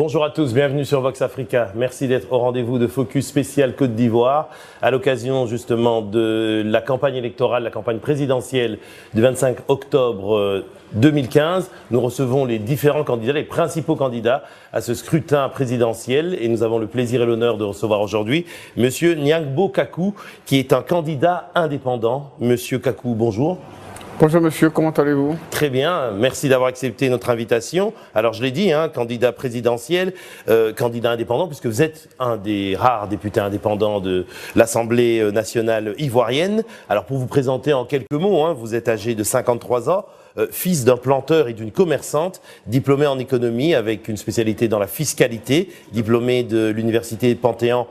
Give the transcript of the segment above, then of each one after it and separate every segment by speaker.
Speaker 1: Bonjour à tous, bienvenue sur Vox Africa. Merci d'être au rendez-vous de Focus spécial Côte d'Ivoire à l'occasion justement de la campagne électorale, la campagne présidentielle du 25 octobre 2015. Nous recevons les différents candidats, les principaux candidats à ce scrutin présidentiel et nous avons le plaisir et l'honneur de recevoir aujourd'hui Monsieur Nyangbo Kakou qui est un candidat indépendant. Monsieur Kakou, bonjour.
Speaker 2: Bonjour monsieur, comment allez-vous?
Speaker 1: Très bien, merci d'avoir accepté notre invitation. Alors je l'ai dit, candidat présidentiel, candidat indépendant, puisque vous êtes un des rares députés indépendants de l'Assemblée nationale ivoirienne. Alors pour vous présenter en quelques mots, vous êtes âgé de 53 ans, fils d'un planteur et d'une commerçante, diplômé en économie avec une spécialité dans la fiscalité, diplômé de l'université Panthéon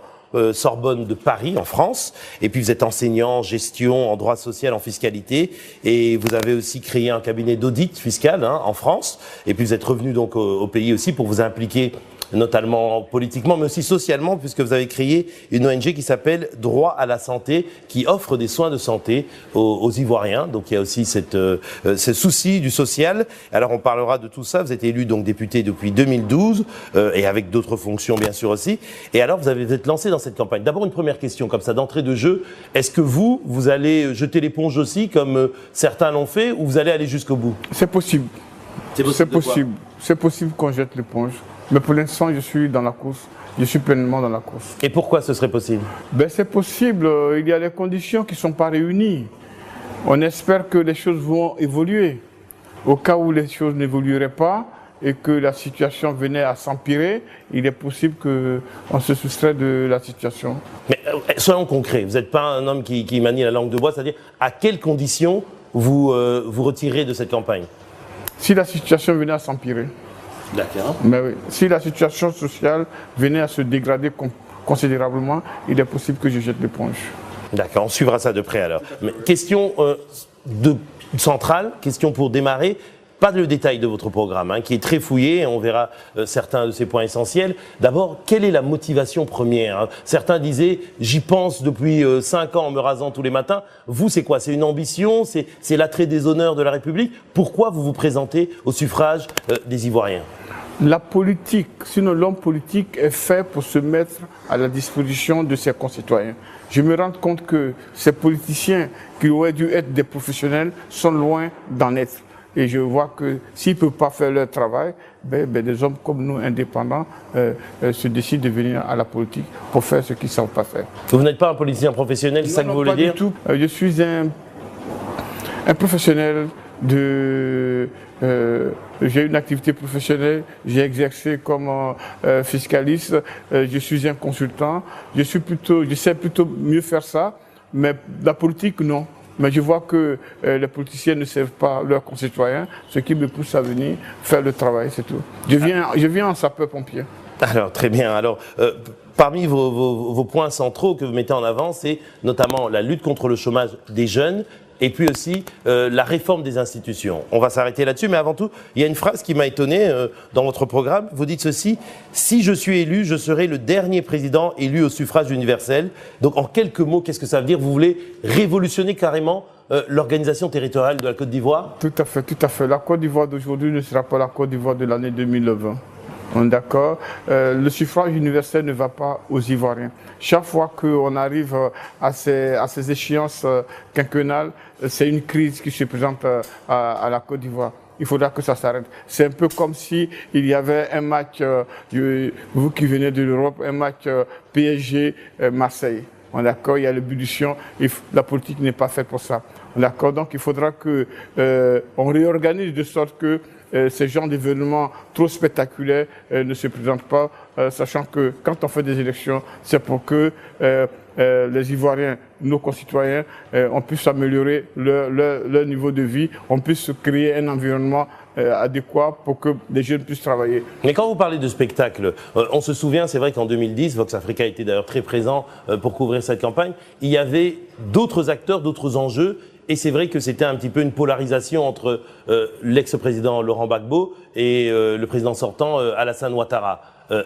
Speaker 1: Sorbonne de Paris, en France. Et puis vous êtes enseignant en gestion, en droit social, en fiscalité. Et vous avez aussi créé un cabinet d'audit fiscal en France. Et puis vous êtes revenu donc au pays aussi pour vous impliquer notamment politiquement, mais aussi socialement, puisque vous avez créé une ONG qui s'appelle Droit à la santé, qui offre des soins de santé aux Ivoiriens. Donc il y a aussi ce souci du social. Alors on parlera de tout ça. Vous êtes élu donc député depuis 2012 et avec d'autres fonctions bien sûr aussi. Et alors vous êtes lancé dans cette campagne. D'abord une première question comme ça d'entrée de jeu. Est-ce que vous allez jeter l'éponge aussi comme certains l'ont fait ou vous allez aller jusqu'au bout?
Speaker 2: C'est possible. C'est possible qu'on jette l'éponge. Mais pour l'instant, je suis dans la course. Je suis pleinement dans la course.
Speaker 1: Et pourquoi ce serait possible?
Speaker 2: C'est possible. Il y a des conditions qui ne sont pas réunies. On espère que les choses vont évoluer. Au cas où les choses n'évolueraient pas et que la situation venait à s'empirer, il est possible qu'on se soustrait de la situation.
Speaker 1: Mais soyons concrets. Vous n'êtes pas un homme qui manie la langue de bois. C'est-à-dire, à quelles conditions vous vous retirez de cette campagne?
Speaker 2: Si la situation venait à s'empirer.
Speaker 1: D'accord.
Speaker 2: Mais oui, si la situation sociale venait à se dégrader considérablement, il est possible que je jette l'éponge. D'accord,
Speaker 1: on suivra ça de près alors. Mais question centrale, question pour démarrer. Pas le détail de votre programme, qui est très fouillé, on verra certains de ces points essentiels. D'abord, quelle est la motivation première? Certains disaient, j'y pense depuis 5 ans en me rasant tous les matins. Vous, c'est quoi? C'est une ambition? C'est l'attrait des honneurs de la République? Pourquoi vous vous présentez au suffrage des Ivoiriens?
Speaker 2: La politique, sinon l'homme politique est fait pour se mettre à la disposition de ses concitoyens. Je me rends compte que ces politiciens qui auraient dû être des professionnels sont loin d'en être. Et je vois que s'ils ne peuvent pas faire leur travail, des hommes comme nous, indépendants, se décident de venir à la politique pour faire ce qu'ils ne savent pas faire.
Speaker 1: Vous n'êtes pas un politicien professionnel, c'est ça que vous voulez dire?
Speaker 2: Non, pas du tout. Je suis un professionnel de... j'ai une activité professionnelle, j'ai exercé comme fiscaliste, je suis un consultant, je sais plutôt mieux faire ça, mais la politique, non. Mais je vois que les politiciens ne servent pas leurs concitoyens, ce qui me pousse à venir faire le travail, c'est tout. Je viens en sapeur-pompier.
Speaker 1: Alors, très bien. Alors, parmi vos points centraux que vous mettez en avant, c'est notamment la lutte contre le chômage des jeunes et puis aussi la réforme des institutions. On va s'arrêter là-dessus, mais avant tout, il y a une phrase qui m'a étonné dans votre programme. Vous dites ceci: si je suis élu, je serai le dernier président élu au suffrage universel. Donc en quelques mots, qu'est-ce que ça veut dire? Vous voulez révolutionner carrément l'organisation territoriale de la Côte d'Ivoire?
Speaker 2: Tout à fait, tout à fait. La Côte d'Ivoire d'aujourd'hui ne sera pas la Côte d'Ivoire de l'année 2020. On est d'accord. Le suffrage universel ne va pas aux Ivoiriens. Chaque fois qu'on arrive à ces échéances quinquennales, c'est une crise qui se présente à la Côte d'Ivoire. Il faudra que ça s'arrête. C'est un peu comme si il y avait un match, vous qui venez de l'Europe, un match PSG-Marseille. On est d'accord, il y a l'ébullition, la politique n'est pas faite pour ça. On est d'accord, donc il faudra qu'on réorganise de sorte que ces genres d'événements trop spectaculaires ne se présentent pas, sachant que quand on fait des élections, c'est pour que les Ivoiriens, nos concitoyens, on puisse améliorer leur niveau de vie, on puisse créer un environnement adéquat pour que les jeunes puissent travailler.
Speaker 1: Mais quand vous parlez de spectacle, on se souvient, c'est vrai qu'en 2010, Vox Africa était d'ailleurs très présent pour couvrir cette campagne, il y avait d'autres acteurs, d'autres enjeux. Et c'est vrai que c'était un petit peu une polarisation entre l'ex-président Laurent Gbagbo et le président sortant Alassane Ouattara.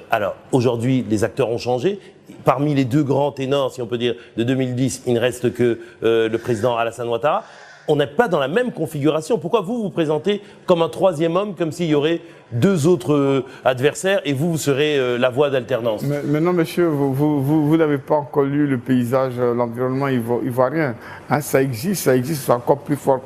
Speaker 1: Alors aujourd'hui, les acteurs ont changé. Parmi les deux grands ténors, si on peut dire, de 2010, il ne reste que le président Alassane Ouattara. on n'est pas dans la même configuration. Pourquoi vous vous présentez comme un troisième homme, comme s'il y aurait deux autres adversaires et vous serez la voie d'alternance?
Speaker 2: Mais non, monsieur, vous n'avez pas encore lu le paysage, l'environnement ivoirien. Hein, ça existe, c'est encore plus fort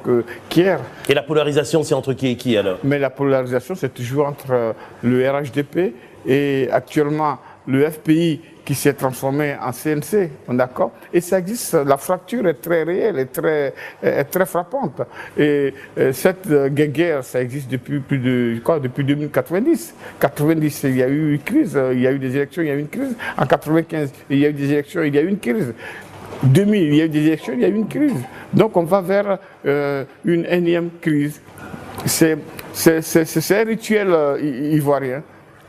Speaker 2: qu'hier.
Speaker 1: Et la polarisation, c'est entre qui et qui alors?
Speaker 2: Mais la polarisation, c'est toujours entre le RHDP et actuellement le FPI qui s'est transformé en CNC, d'accord? Et ça existe, la fracture est très réelle, est très frappante. Et cette guerre, ça existe depuis depuis 2090. 90, il y a eu une crise, il y a eu des élections, il y a eu une crise. En 95, il y a eu des élections, il y a eu une crise. 2000, il y a eu des élections, il y a eu une crise. Donc on va vers une énième crise. C'est un rituel ivoirien.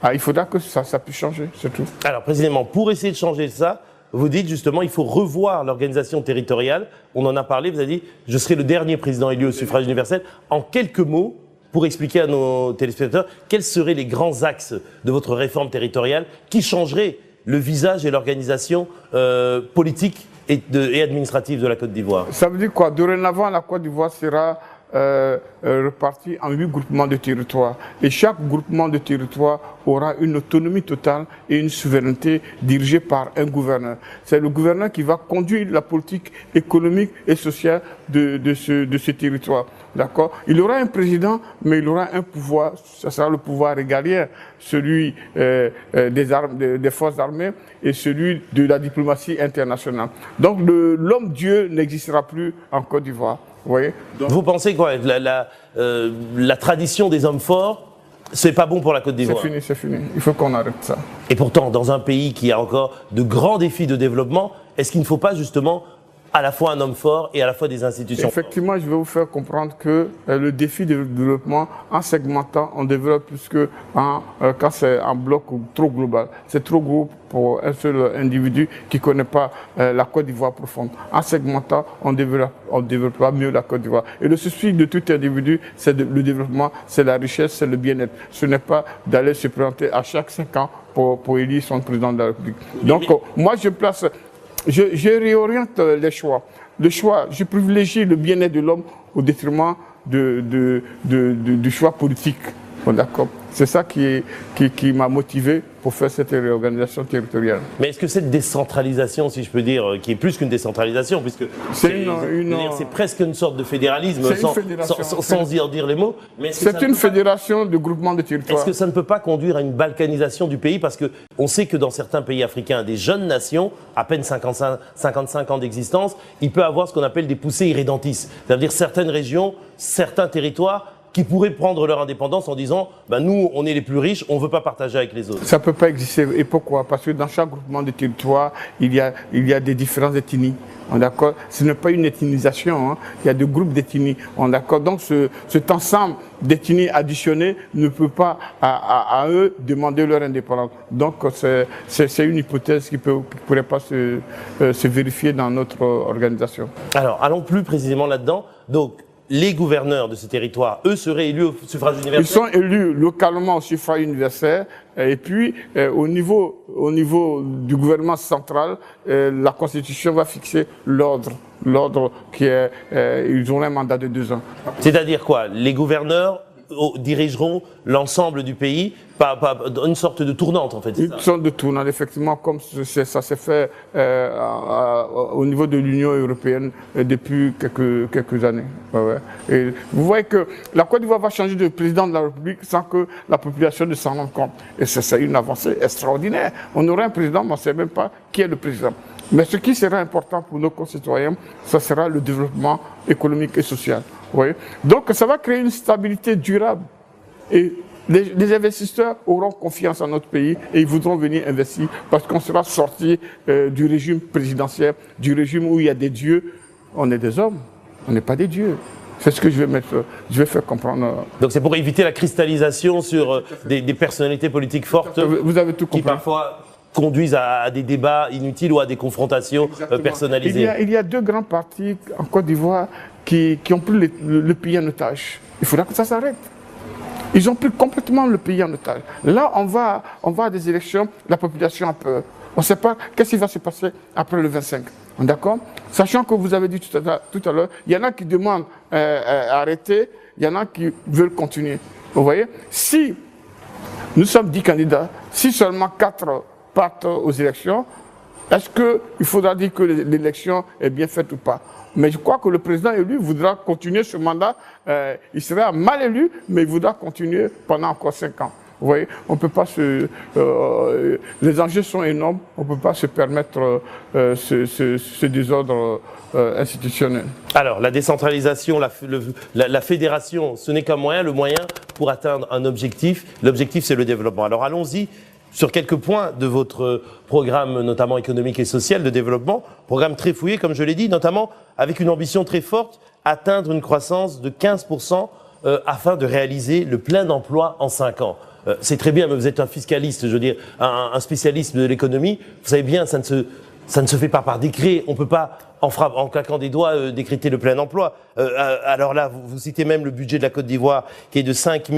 Speaker 2: Ah, il faudra que ça puisse changer, c'est tout.
Speaker 1: Alors précisément, pour essayer de changer ça, vous dites justement il faut revoir l'organisation territoriale. On en a parlé, vous avez dit je serai le dernier président élu au suffrage universel. En quelques mots, pour expliquer à nos téléspectateurs, quels seraient les grands axes de votre réforme territoriale qui changeraient le visage et l'organisation politique et administrative de la Côte d'Ivoire?
Speaker 2: Ça veut dire quoi? Dorénavant, la Côte d'Ivoire sera reparti en 8 groupements de territoire. Et chaque groupement de territoire aura une autonomie totale et une souveraineté dirigée par un gouverneur. C'est le gouverneur qui va conduire la politique économique et sociale de ce territoire. D'accord? Il aura un président, mais il aura un pouvoir, ça sera le pouvoir régalien, celui des forces armées et celui de la diplomatie internationale. Donc l'homme-dieu n'existera plus en Côte d'Ivoire.
Speaker 1: Vous pensez quoi? La tradition des hommes forts, c'est pas bon pour la Côte d'Ivoire?
Speaker 2: C'est fini. Il faut qu'on arrête ça.
Speaker 1: Et pourtant, dans un pays qui a encore de grands défis de développement, est-ce qu'il ne faut pas justement à la fois un homme fort et à la fois des institutions fortes?
Speaker 2: Effectivement, je vais vous faire comprendre que le défi de développement, en segmentant, on développe plus que quand c'est un bloc trop global. C'est trop gros pour un seul individu qui ne connaît pas la Côte d'Ivoire profonde. En segmentant, on développera mieux la Côte d'Ivoire. Et le souci de tout individu, c'est le développement, c'est la richesse, c'est le bien-être. Ce n'est pas d'aller se présenter à chaque 5 ans pour élire son président de la République. Donc, moi, je réoriente les choix. Le choix, je privilégie le bien-être de l'homme au détriment du choix politique. Bon, d'accord. C'est ça qui m'a motivé pour faire cette réorganisation territoriale.
Speaker 1: Mais est-ce que cette décentralisation, si je peux dire, qui est plus qu'une décentralisation, puisque c'est presque une sorte de fédéralisme, sans y en dire les mots.
Speaker 2: C'est une fédération de groupements de territoires.
Speaker 1: Est-ce que ça ne peut pas conduire à une balkanisation du pays? Parce qu'on sait que dans certains pays africains, des jeunes nations, à peine 55 ans d'existence, il peut avoir ce qu'on appelle des poussées irrédentistes. C'est-à-dire certaines régions, certains territoires qui pourraient prendre leur indépendance en disant nous, on est les plus riches, on ne veut pas partager avec les autres.
Speaker 2: Ça ne peut pas exister. Et pourquoi? Parce que dans chaque groupement de territoire, il y a des différences d'ethnie. D'accord? Ce n'est pas une ethnisation, hein. Il y a des groupes d'ethnie. D'accord? Donc cet ensemble d'ethnies additionnées ne peut pas à eux demander leur indépendance. Donc c'est une hypothèse qui ne pourrait pas se vérifier dans notre organisation.
Speaker 1: Alors, allons plus précisément là-dedans. Donc, les gouverneurs de ce territoire, eux, seraient élus au suffrage universel?
Speaker 2: Ils sont élus localement au suffrage universel. Et puis, au niveau du gouvernement central, la Constitution va fixer l'ordre. L'ordre ils ont un mandat de 2 ans.
Speaker 1: C'est-à-dire quoi? Les gouverneurs dirigeront l'ensemble du pays, une sorte de tournante en fait.
Speaker 2: Une sorte de tournante, effectivement, comme ça s'est fait au niveau de l'Union européenne depuis quelques années. Et vous voyez que la Côte d'Ivoire va changer de président de la République sans que la population ne s'en rende compte. Et c'est une avancée extraordinaire. On aurait un président, mais on ne sait même pas qui est le président. Mais ce qui sera important pour nos concitoyens, ce sera le développement économique et social. Oui. Donc ça va créer une stabilité durable. Et les investisseurs auront confiance en notre pays et ils voudront venir investir parce qu'on sera sorti du régime présidentiel, du régime où il y a des dieux. On est des hommes, on n'est pas des dieux. C'est ce que je vais faire comprendre.
Speaker 1: Donc c'est pour éviter la cristallisation sur des personnalités politiques fortes.
Speaker 2: Vous avez tout compris.
Speaker 1: Qui parfois conduisent à des débats inutiles ou à des confrontations personnalisées.
Speaker 2: Il y a 2 grands partis en Côte d'Ivoire qui ont pris le pays en otage. Il faudra que ça s'arrête. Ils ont pris complètement le pays en otage. Là, on va à des élections, la population a peur. On ne sait pas qu'est-ce qui va se passer après le 25. D'accord? Sachant que vous avez dit tout à l'heure, il y en a qui demandent arrêtés, il y en a qui veulent continuer. Vous voyez, si nous sommes 10 candidats, si seulement 4 partent aux élections, est-ce qu'il faudra dire que l'élection est bien faite ou pas? Mais je crois que le président élu voudra continuer ce mandat. Il sera mal élu, mais il voudra continuer pendant encore 5 ans. Vous voyez, on peut pas les enjeux sont énormes, on ne peut pas se permettre ce désordre institutionnel.
Speaker 1: Alors, la décentralisation, la fédération, ce n'est qu'un moyen, le moyen pour atteindre un objectif. L'objectif, c'est le développement. Alors, allons-y sur quelques points de votre programme, notamment économique et social de développement. Programme très fouillé, comme je l'ai dit, notamment avec une ambition très forte, atteindre une croissance de 15% afin de réaliser le plein d'emploi en 5 ans. C'est très bien, mais vous êtes un fiscaliste, je veux dire, un spécialiste de l'économie. Vous savez bien, ça ne se fait pas par décret. On ne peut pas, en claquant des doigts, décréter le plein emploi. Alors là, vous citez même le budget de la Côte d'Ivoire, qui est de 5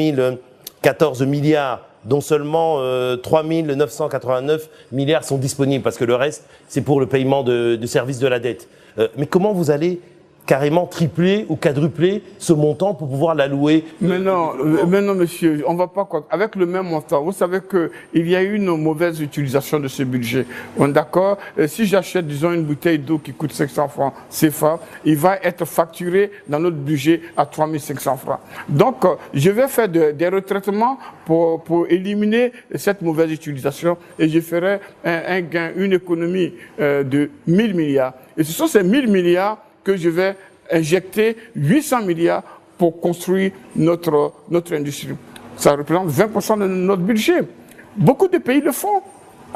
Speaker 1: 014 milliards, dont seulement 3 989 milliards sont disponibles, parce que le reste, c'est pour le paiement de services de la dette. Mais comment vous allez carrément tripler ou quadrupler ce montant pour pouvoir l'allouer?
Speaker 2: Mais non, monsieur, on ne va pas... Avec le même montant, vous savez qu'il y a eu une mauvaise utilisation de ce budget. On est d'accord? Si j'achète, disons, une bouteille d'eau qui coûte 500 francs CFA, il va être facturé dans notre budget à 3 500 francs. Donc, je vais faire des retraitements pour éliminer cette mauvaise utilisation et je ferai un gain, une économie de 1000 milliards. Et ce sont ces 1000 milliards que je vais injecter 800 milliards pour construire notre industrie. Ça représente 20% de notre budget. Beaucoup de pays le font.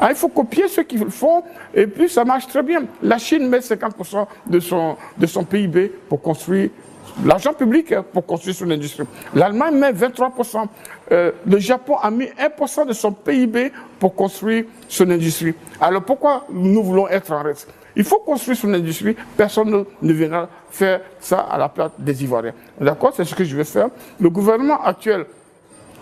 Speaker 2: Il faut copier ceux qui le font et puis ça marche très bien. La Chine met 50% de son PIB pour construire l'argent public pour construire son industrie. L'Allemagne met 23%. Le Japon a mis 1% de son PIB pour construire son industrie. Alors pourquoi nous voulons être en reste? Il faut construire son industrie, personne ne viendra faire ça à la place des Ivoiriens. D'accord? C'est ce que je vais faire. Le gouvernement actuel,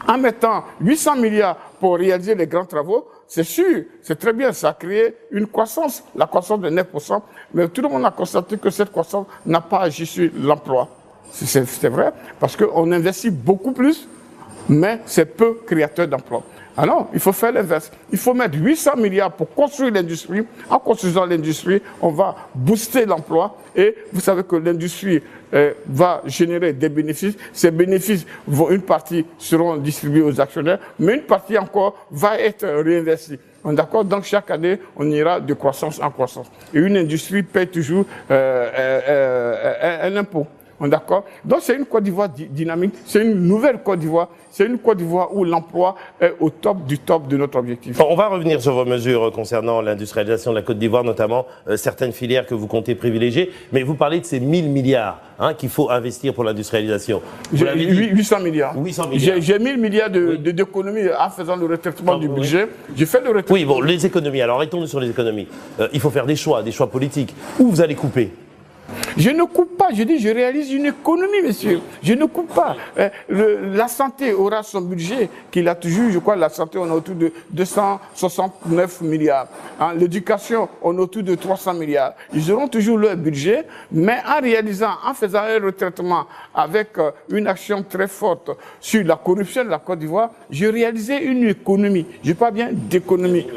Speaker 2: en mettant 800 milliards pour réaliser les grands travaux, c'est sûr, c'est très bien, ça a créé une croissance, la croissance de 9%, mais tout le monde a constaté que cette croissance n'a pas agi sur l'emploi. C'est vrai, parce qu'on investit beaucoup plus, mais c'est peu créateur d'emplois. Alors, il faut faire l'inverse. Il faut mettre 800 milliards pour construire l'industrie. En construisant l'industrie, on va booster l'emploi. Et vous savez que l'industrie va générer des bénéfices. Ces bénéfices, une partie seront distribués aux actionnaires, mais une partie encore va être réinvestie. D'accord? Donc, chaque année, on ira de croissance en croissance. Et une industrie paie toujours un impôt. D'accord? Donc c'est une Côte d'Ivoire dynamique, c'est une nouvelle Côte d'Ivoire, c'est une Côte d'Ivoire où l'emploi est au top de notre objectif.
Speaker 1: Bon, on va revenir sur vos mesures concernant l'industrialisation de la Côte d'Ivoire, notamment certaines filières que vous comptez privilégier, mais vous parlez de ces 1000 milliards qu'il faut investir pour l'industrialisation.
Speaker 2: 800 milliards.
Speaker 1: 800 milliards.
Speaker 2: J'ai 1000 milliards d'économies en faisant le retraitement du budget. J'ai fait le retraitement.
Speaker 1: Oui, bon, les économies, alors arrêtons-nous sur les économies. Il faut faire des choix politiques. Où vous allez couper?
Speaker 2: Je ne coupe pas, je dis je réalise une économie, monsieur. Je ne coupe pas. La santé aura son budget qu'il a toujours, je crois, la santé, on a autour de 269 milliards. L'éducation, on a autour de 300 milliards. Ils auront toujours leur budget, mais en faisant un retraitement avec une action très forte sur la corruption de la Côte d'Ivoire, j'ai réalisé une économie. Je parle bien d'économie.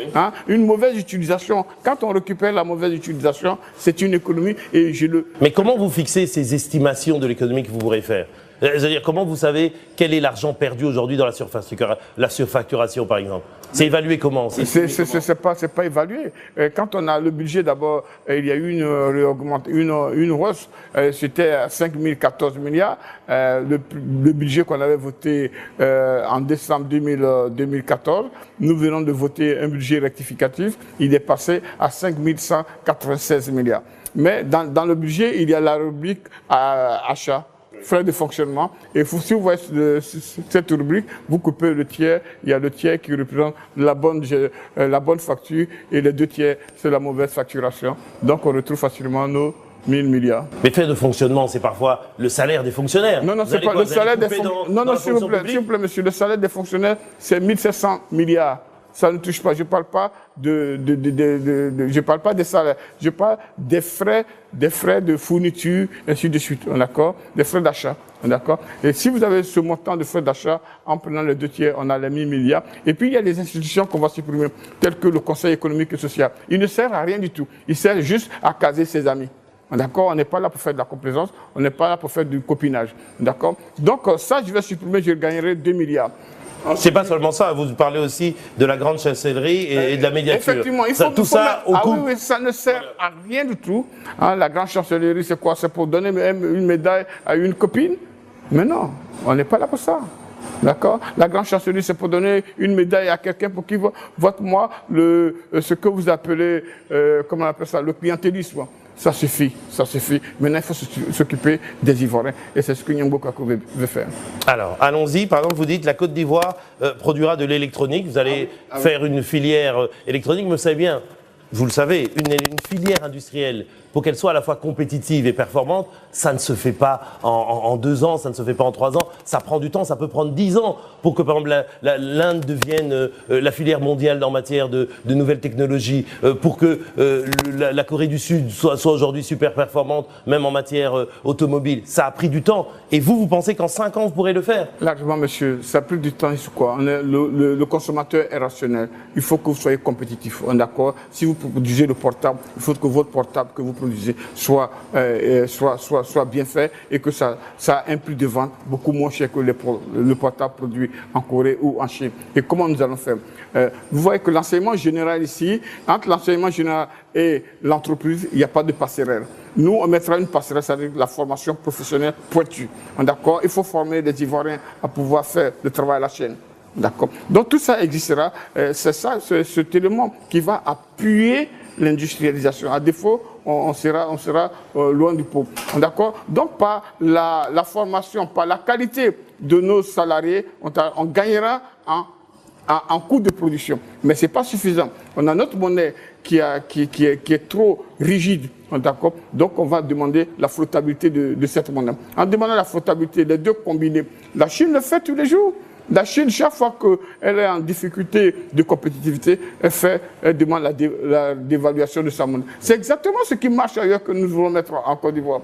Speaker 2: Une mauvaise utilisation. Quand on récupère la mauvaise utilisation, c'est une économie et
Speaker 1: Mais comment vous fixez ces estimations de l'économie que vous pourrez faire? C'est-à-dire, comment vous savez quel est l'argent perdu aujourd'hui dans la surfacturation, par exemple? C'est évalué comment?
Speaker 2: C'est pas évalué. Quand on a le budget, d'abord, il y a eu une hausse. C'était à 5 014 milliards. Le budget qu'on avait voté en décembre 2014, nous venons de voter un budget rectificatif. Il est passé à 5 196 milliards. Mais dans le budget, il y a la rubrique achat, frais de fonctionnement. Et si vous voyez cette rubrique, vous coupez le tiers. Il y a le tiers qui représente la bonne facture et les 2 tiers, c'est la mauvaise facturation. Donc on retrouve facilement nos 1000 milliards.
Speaker 1: Mais frais de fonctionnement, c'est parfois le salaire des fonctionnaires.
Speaker 2: Non, c'est pas le salaire des fonctionnaires. Non, s'il vous plaît, monsieur, le salaire des fonctionnaires, c'est 1700 milliards. ça ne touche pas. Je ne parle pas je parle pas des salaires, je parle des frais de fourniture, ainsi de suite, d'accord, des frais d'achat, d'accord. Et si vous avez ce montant de frais d'achat, en prenant les 2 tiers, on a les 1000 milliards. Et puis il y a des institutions qu'on va supprimer, telles que le Conseil économique et social. Il ne sert à rien du tout. Il sert juste à caser ses amis. D'accord, on n'est pas là pour faire de la complaisance, on n'est pas là pour faire du copinage. D'accord. Donc ça, je vais supprimer, je gagnerai 2 milliards.
Speaker 1: C'est pas seulement ça, vous parlez aussi de la grande chancellerie et de la médiature.
Speaker 2: Effectivement, il faut
Speaker 1: tout ça au coup.
Speaker 2: Oui, ça ne sert à rien du tout. Hein, la grande chancellerie, c'est quoi? C'est pour donner une médaille à une copine? Mais non, on n'est pas là pour ça. D'accord? La grande chancellerie, c'est pour donner une médaille à quelqu'un pour qu'il vote moi ce que vous appelez, comment on appelle ça, le clientélisme. Ça suffit, ça suffit. Maintenant, il faut s'occuper des Ivoiriens. Et c'est ce que Nyambo Kako veut faire.
Speaker 1: Alors, allons-y. Par exemple, vous dites que la Côte d'Ivoire produira de l'électronique. Vous allez faire une filière électronique. Mais vous savez bien, vous le savez, une filière industrielle, pour qu'elle soit à la fois compétitive et performante, ça ne se fait pas en 2 ans, ça ne se fait pas en 3 ans. Ça prend du temps, ça peut prendre 10 ans pour que, par exemple, l'Inde devienne la filière mondiale en matière de nouvelles technologies, pour que la Corée du Sud soit aujourd'hui super performante, même en matière automobile. Ça a pris du temps. Et vous pensez qu'en 5 ans, vous pourrez le faire?
Speaker 2: Largement, monsieur. Ça a pris du temps. C'est quoi? Le consommateur est rationnel. Il faut que vous soyez compétitif. On est d'accord? Si vous produisez le portable, il faut que votre portable que vous produisez soit bien fait et que ça a un prix de vente beaucoup moins cher que le portable produit en Corée ou en Chine. Et comment nous allons faire? Vous voyez que l'enseignement général ici, entre l'enseignement général et l'entreprise, il n'y a pas de passerelle. Nous, on mettra une passerelle, c'est-à-dire la formation professionnelle pointue. D'accord? Il faut former les Ivoiriens à pouvoir faire le travail à la chaîne. D'accord. Donc tout ça existera. C'est ça, c'est cet élément qui va appuyer l'industrialisation. À défaut, on sera loin du pot. D'accord. Donc par la formation, par la qualité de nos salariés, on gagnera en coût de production. Mais ce n'est pas suffisant. On a notre monnaie qui est trop rigide. D'accord. Donc on va demander la flottabilité de cette monnaie. En demandant la flottabilité, les deux combinés, la Chine le fait tous les jours. La Chine, chaque fois qu'elle est en difficulté de compétitivité, elle demande la dévaluation de sa monnaie. C'est exactement ce qui marche ailleurs que nous voulons mettre en Côte d'Ivoire.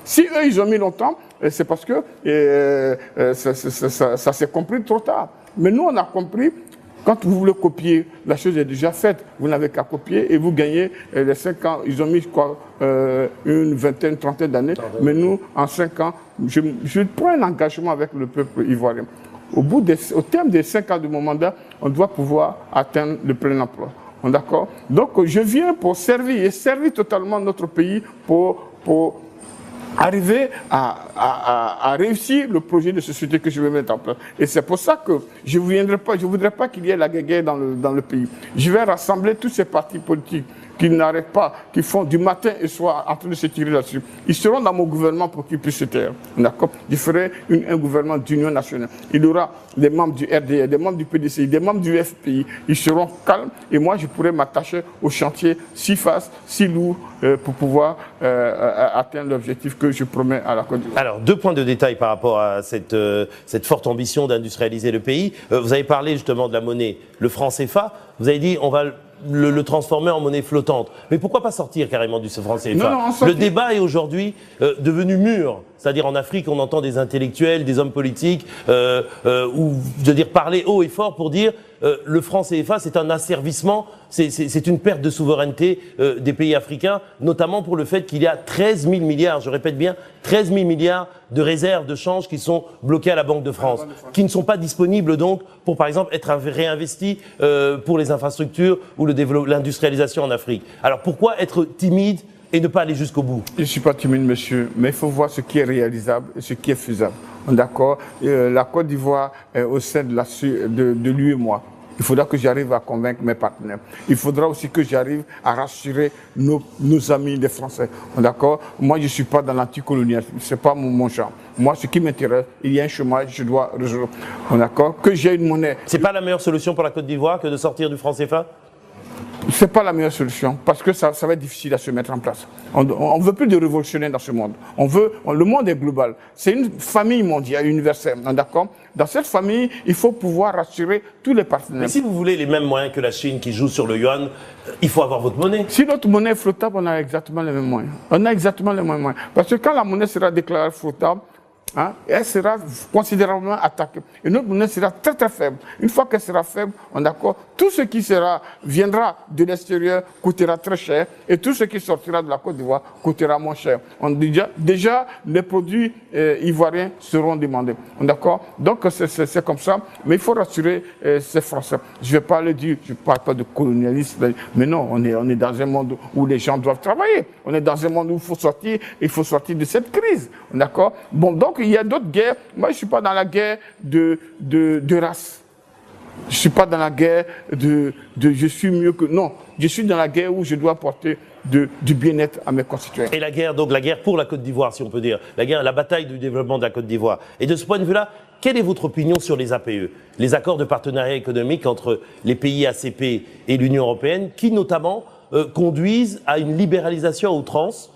Speaker 2: Si eux, ils ont mis longtemps, c'est parce que ça s'est compris trop tard. Mais nous, on a compris, quand vous voulez copier, la chose est déjà faite. Vous n'avez qu'à copier et vous gagnez les 5 ans. Ils ont mis quoi, une vingtaine, trentaine d'années. Mais nous, en 5 ans, je prends un engagement avec le peuple ivoirien. Au terme des 5 ans de mon mandat, on doit pouvoir atteindre le plein emploi. D'accord? Donc, je viens pour servir totalement notre pays pour arriver à réussir le projet de société que je vais mettre en place. Et c'est pour ça que je ne voudrais pas qu'il y ait la guerre dans le pays. Je vais rassembler tous ces partis politiques qui n'arrêtent pas, qui font du matin et soir en train de se tirer là-dessus. Ils seront dans mon gouvernement pour qu'ils puissent se taire. D'accord? Je ferai un gouvernement d'union nationale. Il y aura des membres du RDR, des membres du PDCI, des membres du FPI. Ils seront calmes et moi, je pourrai m'attacher au chantier si fast, si lourd pour pouvoir atteindre l'objectif que je promets à la Côte d'Ivoire.
Speaker 1: Alors, 2 points de détail par rapport à cette forte ambition d'industrialiser le pays. Vous avez parlé justement de la monnaie, le franc CFA. Vous avez dit on va le transformer en monnaie flottante. Mais pourquoi pas sortir carrément du franc CFA? Le débat est aujourd'hui devenu mûr. C'est-à-dire en Afrique, on entend des intellectuels, des hommes politiques, ou je veux dire parler haut et fort pour dire le franc CFA, c'est un asservissement, c'est une perte de souveraineté des pays africains, notamment pour le fait qu'il y a 13 000 milliards, je répète bien, 13 000 milliards de réserves de change qui sont bloquées à la Banque de France, qui ne sont pas disponibles donc pour, par exemple, être réinvestis pour les infrastructures ou l'industrialisation en Afrique. Alors pourquoi être timide et ne pas aller jusqu'au bout?
Speaker 2: Je ne suis pas timide, monsieur, mais il faut voir ce qui est réalisable et ce qui est faisable. D'accord? La Côte d'Ivoire est au sein de l'UEMOA. Il faudra que j'arrive à convaincre mes partenaires. Il faudra aussi que j'arrive à rassurer nos amis les Français. D'accord? Moi, je ne suis pas dans l'anticolonialisme. Ce n'est pas mon champ. Moi, ce qui m'intéresse, il y a un chômage, je dois résoudre. D'accord? Que j'ai une monnaie.
Speaker 1: Ce n'est pas la meilleure solution pour la Côte d'Ivoire que de sortir du franc CFA?
Speaker 2: Ce n'est pas la meilleure solution parce que ça va être difficile à se mettre en place. On ne veut plus de révolutionnaires dans ce monde. Le monde est global. C'est une famille mondiale, universelle. D'accord? Dans cette famille, il faut pouvoir rassurer tous les partenaires.
Speaker 1: Mais si vous voulez les mêmes moyens que la Chine qui joue sur le yuan, il faut avoir votre monnaie.
Speaker 2: Si notre monnaie est flottable, on a exactement les mêmes moyens. On a exactement les mêmes moyens. Parce que quand la monnaie sera déclarée flottable, elle sera considérablement attaquée. Et notre monnaie sera très très faible. Une fois qu'elle sera faible, on est d'accord, tout ce qui viendra de l'extérieur coûtera très cher et tout ce qui sortira de la Côte d'Ivoire coûtera moins cher. Déjà, les produits ivoiriens seront demandés. D'accord? Donc c'est comme ça. Mais il faut rassurer ces Français. Je ne vais pas le dire, je ne parle pas de colonialisme, mais non, on est dans un monde où les gens doivent travailler. On est dans un monde où il faut sortir de cette crise. D'accord? Bon, donc il y a d'autres guerres. Moi, je ne suis pas dans la guerre de race. Je ne suis pas dans la guerre de je suis mieux que... Non, je suis dans la guerre où je dois apporter du bien-être à mes concitoyens.
Speaker 1: Et la guerre, donc la guerre pour la Côte d'Ivoire, si on peut dire. La bataille du développement de la Côte d'Ivoire. Et de ce point de vue-là, quelle est votre opinion sur les APE, les accords de partenariat économique entre les pays ACP et l'Union européenne, qui notamment conduisent à une libéralisation à outrance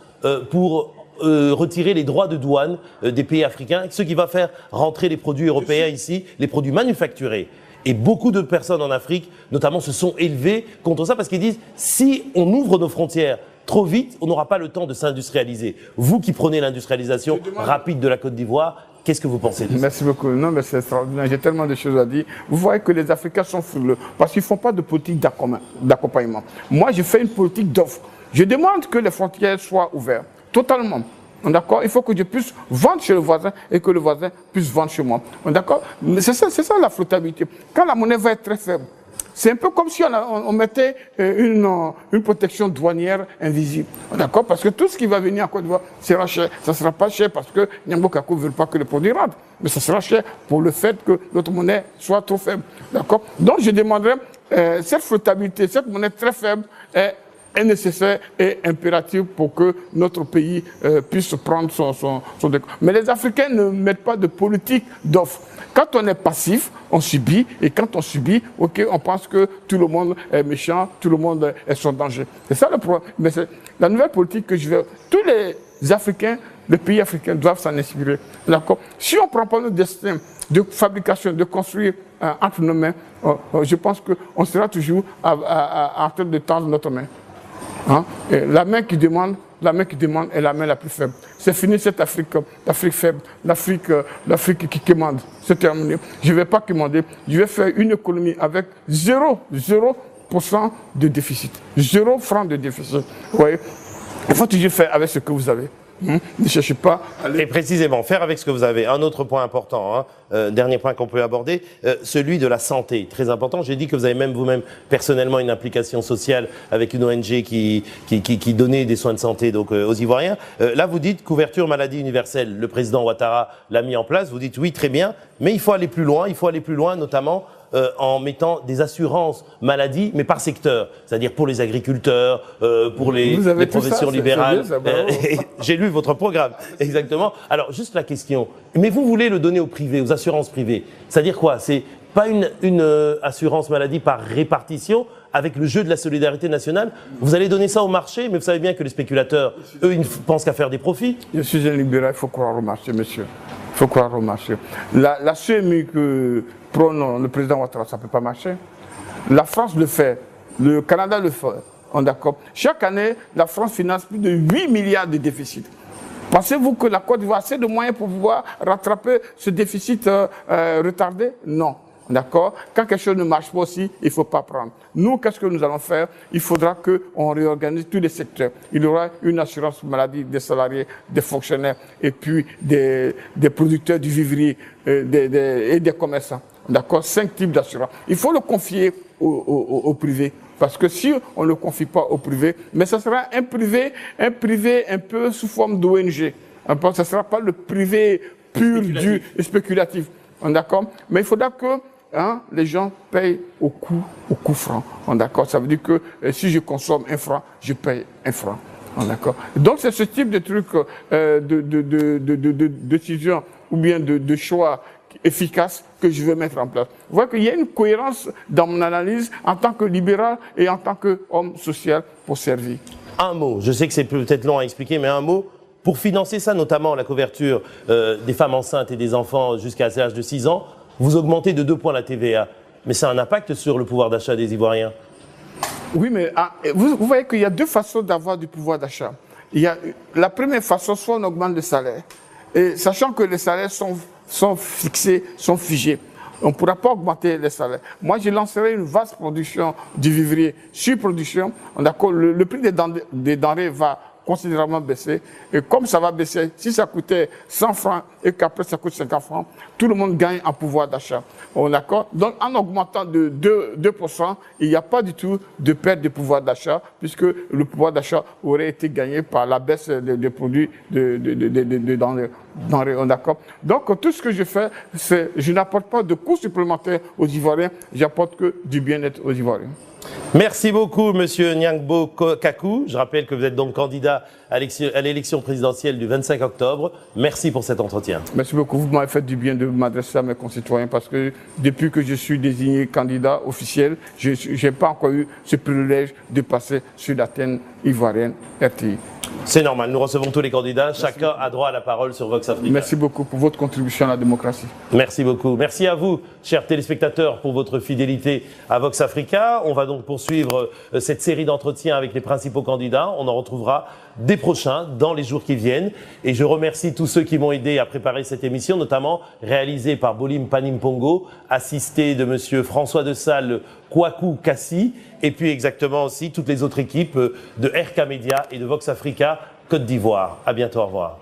Speaker 1: pour retirer les droits de douane des pays africains, ce qui va faire rentrer les produits européens ici, les produits manufacturés. Et beaucoup de personnes en Afrique, notamment, se sont élevées contre ça parce qu'ils disent si on ouvre nos frontières trop vite, on n'aura pas le temps de s'industrialiser. Vous qui prenez l'industrialisation rapide de la Côte d'Ivoire, qu'est-ce que vous pensez de ça?
Speaker 2: Merci beaucoup. Non, mais c'est extraordinaire. J'ai tellement de choses à dire. Vous voyez que les Africains sont frileux parce qu'ils ne font pas de politique d'accompagnement. Moi, je fais une politique d'offre. Je demande que les frontières soient ouvertes. Totalement. D'accord? Il faut que je puisse vendre chez le voisin et que le voisin puisse vendre chez moi. D'accord? C'est ça la flottabilité. Quand la monnaie va être très faible, c'est un peu comme si on mettait une protection douanière invisible. D'accord? Parce que tout ce qui va venir en Côte d'Ivoire sera cher. Ça ne sera pas cher parce que Niambo Kakou ne veut pas que les produits rentrent. Mais ça sera cher pour le fait que notre monnaie soit trop faible. D'accord? Donc je demanderais cette flottabilité, cette monnaie très faible est nécessaire et impératif pour que notre pays puisse prendre son décor. Mais les Africains ne mettent pas de politique d'offre. Quand on est passif, on subit, et quand on subit, on pense que tout le monde est méchant, tout le monde est son danger. C'est ça le problème. Mais c'est la nouvelle politique que je veux. Tous les Africains, les pays africains doivent s'en inspirer. D'accord? Si on ne prend pas notre destin de fabrication, de construire entre nos mains, je pense qu'on sera toujours en train de tendre notre main. La main qui demande est la main la plus faible. C'est fini cette Afrique faible, l'Afrique qui commande. C'est terminé. Je ne vais pas commander. Je vais faire une économie avec 0% de déficit. 0 franc de déficit. Vous voyez? Il faut toujours faire avec ce que vous avez. Ne cherchez pas à aller...
Speaker 1: Et précisément, faire avec ce que vous avez. Un autre point important, dernier point qu'on peut aborder, celui de la santé, très important. J'ai dit que vous avez même vous-même personnellement une implication sociale avec une ONG qui donnait des soins de santé donc, aux Ivoiriens. Là, vous dites couverture maladie universelle. Le président Ouattara l'a mis en place. Vous dites oui, très bien, mais il faut aller plus loin. Il faut aller plus loin, notamment en mettant des assurances maladie, mais par secteur. C'est-à-dire pour les agriculteurs, pour les professions libérales. J'ai lu votre programme, exactement. Alors, juste la question. Mais vous voulez le donner au privé, aux assurances privées. C'est-à-dire quoi? C'est pas une assurance maladie par répartition avec le jeu de la solidarité nationale. Vous allez donner ça au marché, mais vous savez bien que les spéculateurs, eux, ils ne pensent qu'à faire des profits.
Speaker 2: Je suis un libéral, il faut croire au marché, monsieur. Il faut croire au marché. La CMU que prône le président Ouattara, ça ne peut pas marcher. La France le fait, le Canada le fait. On est d'accord. Chaque année, la France finance plus de 8 milliards de déficit. Pensez-vous que la Côte d'Ivoire a assez de moyens pour pouvoir rattraper ce déficit retardé? Non. D'accord? Quand quelque chose ne marche pas aussi, il ne faut pas prendre. Nous, qu'est-ce que nous allons faire? Il faudra qu'on réorganise tous les secteurs. Il y aura une assurance maladie des salariés, des fonctionnaires, et puis des producteurs du vivrier et des commerçants. D'accord? 5 types d'assurance. Il faut le confier au privé. Parce que si on ne le confie pas au privé, mais ce sera un privé un peu sous forme d'ONG. Ce ne sera pas le privé pur, dur et spéculatif. D'accord? Mais il faudra que les gens payent au coût franc. D'accord? Ça veut dire que si je consomme 1 franc, je paye 1 franc. D'accord? Donc c'est ce type de truc, de décision ou bien de choix efficaces que je veux mettre en place. Vous voyez qu'il y a une cohérence dans mon analyse en tant que libéral et en tant qu'homme social pour servir.
Speaker 1: Un mot, je sais que c'est peut-être long à expliquer, mais un mot, pour financer ça, notamment la couverture des femmes enceintes et des enfants jusqu'à l'âge de 6 ans, vous augmentez de 2 points la TVA. Mais ça a un impact sur le pouvoir d'achat des Ivoiriens.
Speaker 2: Oui, mais vous voyez qu'il y a deux façons d'avoir du pouvoir d'achat. Il y a la première façon, soit on augmente le salaire, et sachant que les salaires sont fixés, sont figés. On ne pourra pas augmenter les salaires. Moi, je lancerai une vaste production du vivrier, surproduction. D'accord, le prix des denrées va considérablement baisser. Et comme ça va baisser, si ça coûtait 100 francs et qu'après ça coûte 50 francs, tout le monde gagne en pouvoir d'achat. D'accord? Donc, en augmentant de 2%, il n'y a pas du tout de perte de pouvoir d'achat, puisque le pouvoir d'achat aurait été gagné par la baisse des produits de denrées. D'accord? Donc, tout ce que je fais, c'est je n'apporte pas de coûts supplémentaires aux Ivoiriens, j'apporte que du bien-être aux Ivoiriens.
Speaker 1: Merci beaucoup, Monsieur Niangbo Kakou. Je rappelle que vous êtes donc candidat à l'élection présidentielle du 25 octobre. Merci pour cet entretien.
Speaker 2: Merci beaucoup. Vous m'avez fait du bien de m'adresser à mes concitoyens parce que depuis que je suis désigné candidat officiel, je n'ai pas encore eu ce privilège de passer sur l'antenne ivoirienne RTI.
Speaker 1: C'est normal, nous recevons tous les candidats. Chacun a droit à la parole sur Vox Africa.
Speaker 2: Merci beaucoup pour votre contribution à la démocratie.
Speaker 1: Merci beaucoup. Merci à vous, chers téléspectateurs, pour votre fidélité à Vox Africa. On va donc poursuivre cette série d'entretiens avec les principaux candidats. On en retrouvera des prochains dans les jours qui viennent. Et je remercie tous ceux qui m'ont aidé à préparer cette émission, notamment réalisée par Bolim Panimpongo, assisté de Monsieur François de Sales Kouakou Kassi, et puis exactement aussi toutes les autres équipes de RK Média et de Vox Africa Côte d'Ivoire. À bientôt, au revoir.